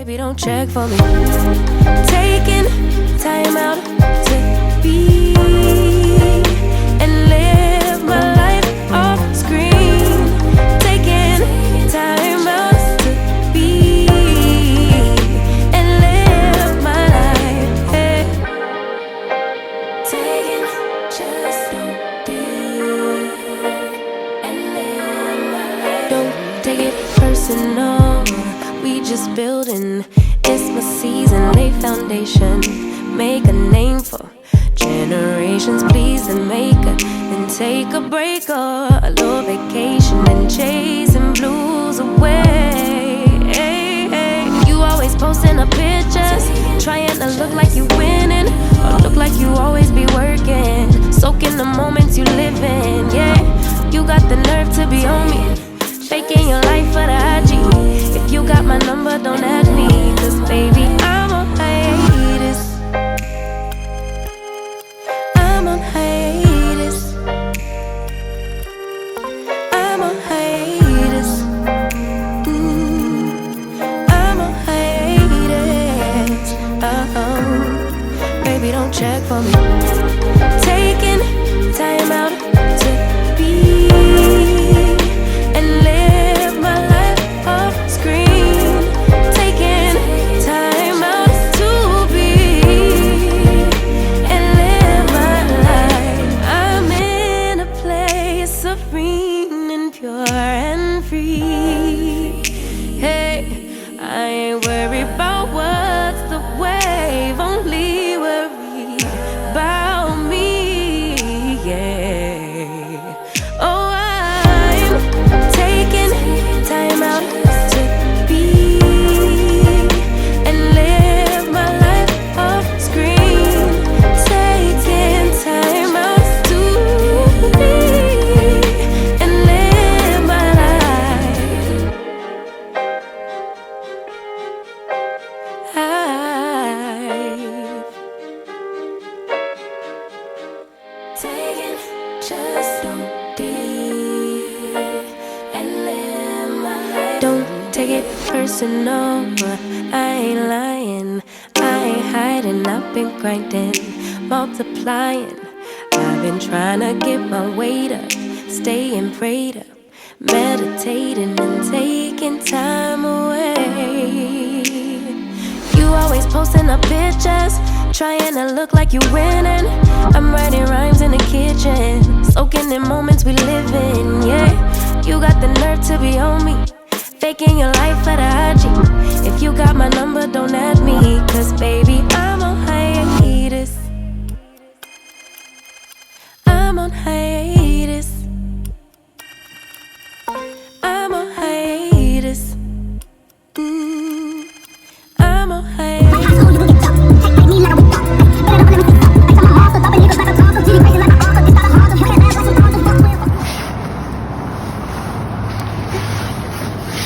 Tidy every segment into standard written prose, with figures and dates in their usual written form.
Baby, don't check for me. Taking time out to be and live my life off screen. Taking time out to be and live my life. Hey. Taking just don't be and live my life. Don't take it personal. We just building. It's my season. Lay foundation. Make a name for generations. Please and make a and take a break or a little vacation and chasing blues away. Hey, hey. You always posting up pictures, trying to look like you winning or look like you always be working. Soaking the moments you live in. Yeah, you got the nerve to be on me, faking your life for the IG. If you got my number, don't add me, cause baby, I'm on hiatus. I'm on hiatus. I'm on hiatus. I'm on hiatus. Baby, don't check for me. Taking time out to be and live my life off screen. Taking time out to be and live my life. I'm in a place serene and pure and free. Hey, I ain't worried about what's the wave, only worry about me. Yeah. Oh, I'm taking time out to be and live my life off screen. Taking time out to be and live my life. Taking just don't be and live my life. Don't take it personal. I ain't lying. I ain't hiding. I've been grinding, multiplying. I've been trying to get my weight up, staying prayed up, meditating and taking time away. You always posting up pictures, trying to look like you winning. I'm writing rhymes in the kitchen, soaking in moments we live in. Yeah, you got the nerve to be on me, faking your life for the IG. If you got my number, don't add me, cause baby, I'm on hiatus. I'm on hiatus. I'm on hiatus. I'm on hiatus.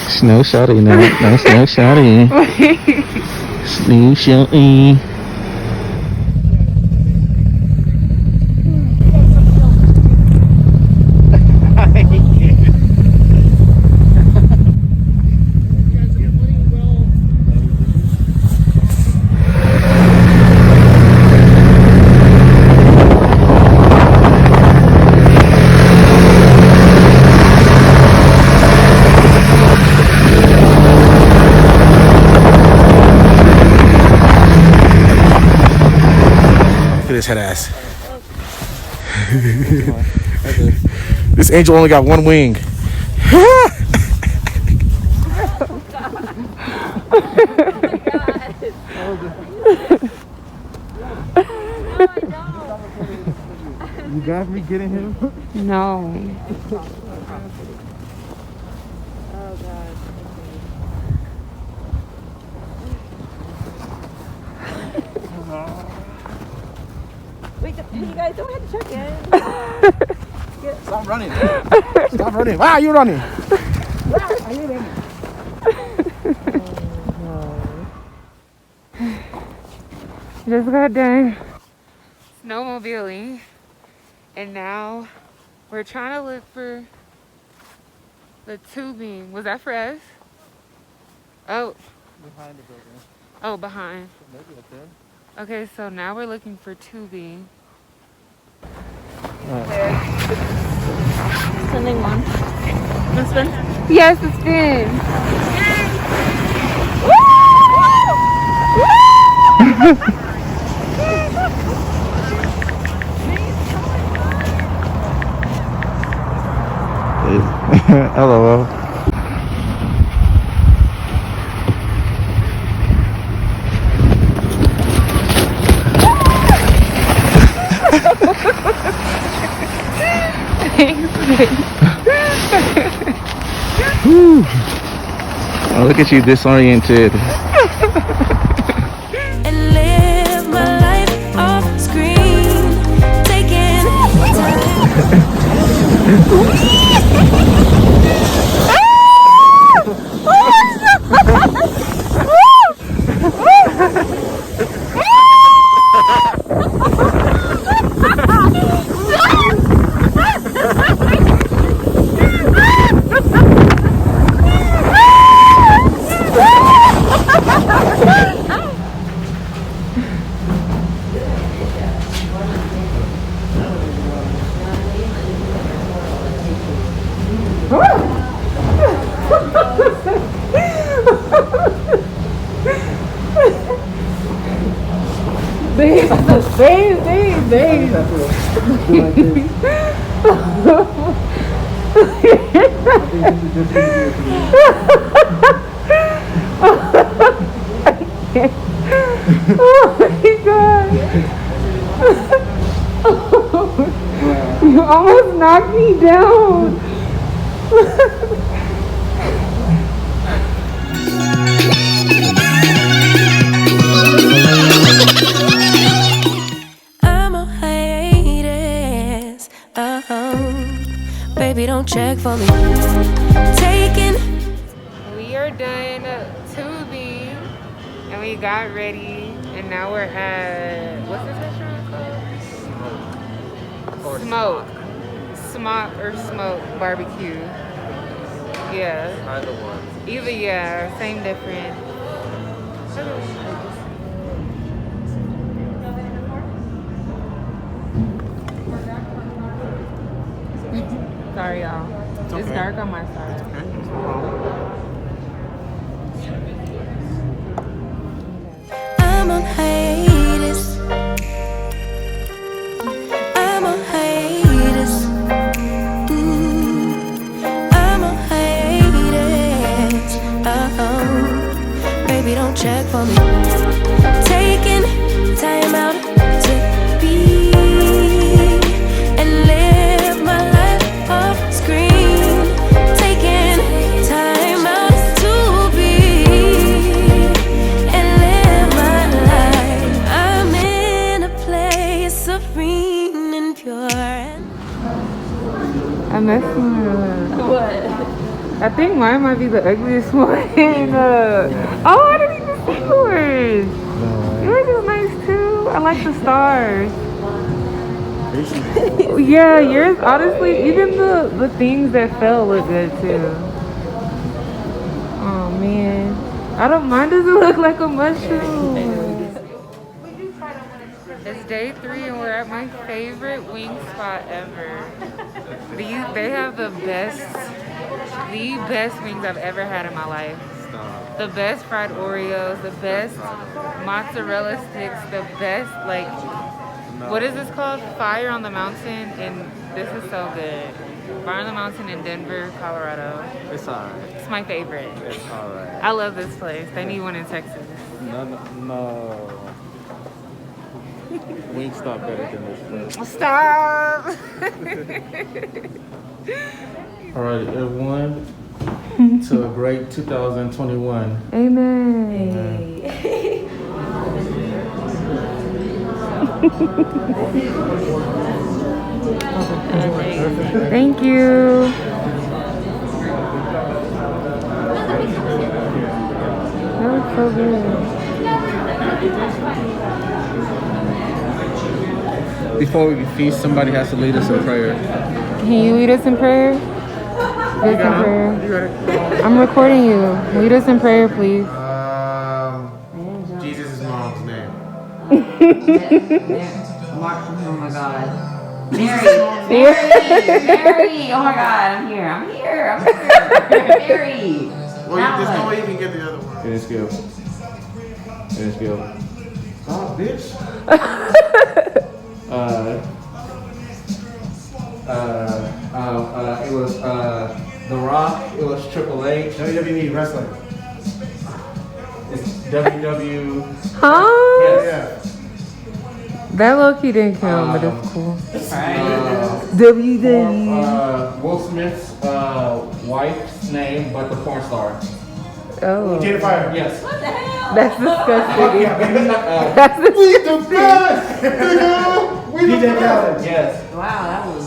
Snow shawty now. No snow shawty. Snow shawty. This head ass. This angel only got one wing. You got me getting him? No. Wait, you guys don't have to check in. Stop running. Stop running. Wow, you're running. Wow, are you running? Just got done snowmobiling, and now we're trying to look for the tubing. Was that for us? Oh, Behind the building. Oh, behind. Maybe up there. Okay, so now we're looking for tubing. Sending one. This one? Yes, it's been. Hello. Oh, look at you disoriented. And live my life off screen, taking Oh my god. You almost knocked me down. I'm on hiatus. Baby, don't check for me. Taking. We are done tubing and we got ready and now we're at, what's this restaurant called? Smoke. Smoke barbecue. Yeah. Either one. Either, yeah, same different. Sorry, y'all. It's dark on my side. I'm on hiatus. I'm on hiatus. I'm on hiatus. Baby, don't check for me. Taking time out to be and live my life off screen. Taking time out to be and live my life. I'm in a place serene and pure. I messed one up. What? I think mine might be the ugliest one. Oh, I didn't even see yours. Yours is nice too. I like the stars. Yeah, yours, honestly, even the things that fell look good too. Oh man. I don't mind, does it look like a mushroom? It's day 3 and we're at my favorite wing spot ever. They have the best wings I've ever had in my life. The best fried Oreos, the best mozzarella sticks, the best, like, what is this called? Fire on the Mountain, and this is so good. Fire on the Mountain in Denver, Colorado. It's alright. It's my favorite. It's alright. I love this place. They need one in Texas. No. Wingstop better than this place. Stop! Alright, everyone. To a great 2021. Amen. Thank you. That looks so good. Before we feast, somebody has to lead us in prayer. Can you lead us in prayer? Lead us in prayer. I'm recording you. Lead us in prayer, please. Oh my God. Mary. Oh my God, I'm here. Mary. Well, there's no way you can get the other one. It is skill. Oh, bitch. It was The Rock. It was Triple H. WWE wrestling. It's WW. Huh? Yeah. That low-key didn't count, but it's cool. Will Smith's wife's name, but the porn star. Oh. Jada Fire. Yes. What the hell? That's disgusting. Yeah, baby. That's We the best. We the DJ best. Khaled. Yes. Wow, that was.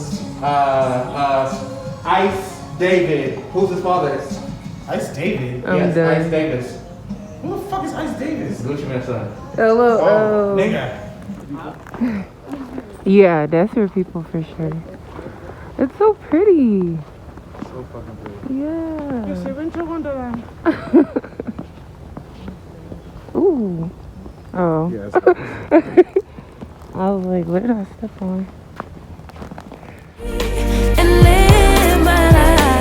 Ice David. Who's his father? Ice David. I'm Yes, done. Ice Davis. Who the fuck is Ice Davis? Gucci Mane's son. Hello. Oh, Oh. nigga. Yeah, that's her people for sure. It's so pretty. So fucking pretty. Yeah. It's a winter wonderland. Ooh. Oh. Yes. I was like, what did I step on? And live my life.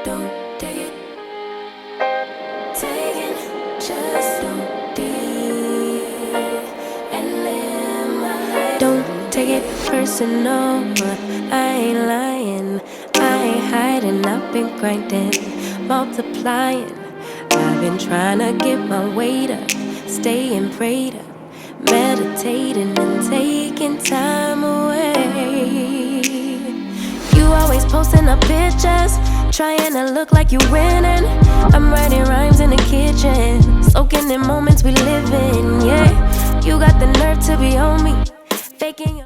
Don't take it. Take it. Just don't deal and live my life. Don't take it personal. I ain't lying. I ain't hiding. I've been grinding, multiplying. I've been trying to get my weight up, staying prayed up, meditating and taking time away. You always posting up pictures, trying to look like you winning. I'm writing rhymes in the kitchen, soaking in moments we live in. Yeah, you got the nerve to be on me, faking your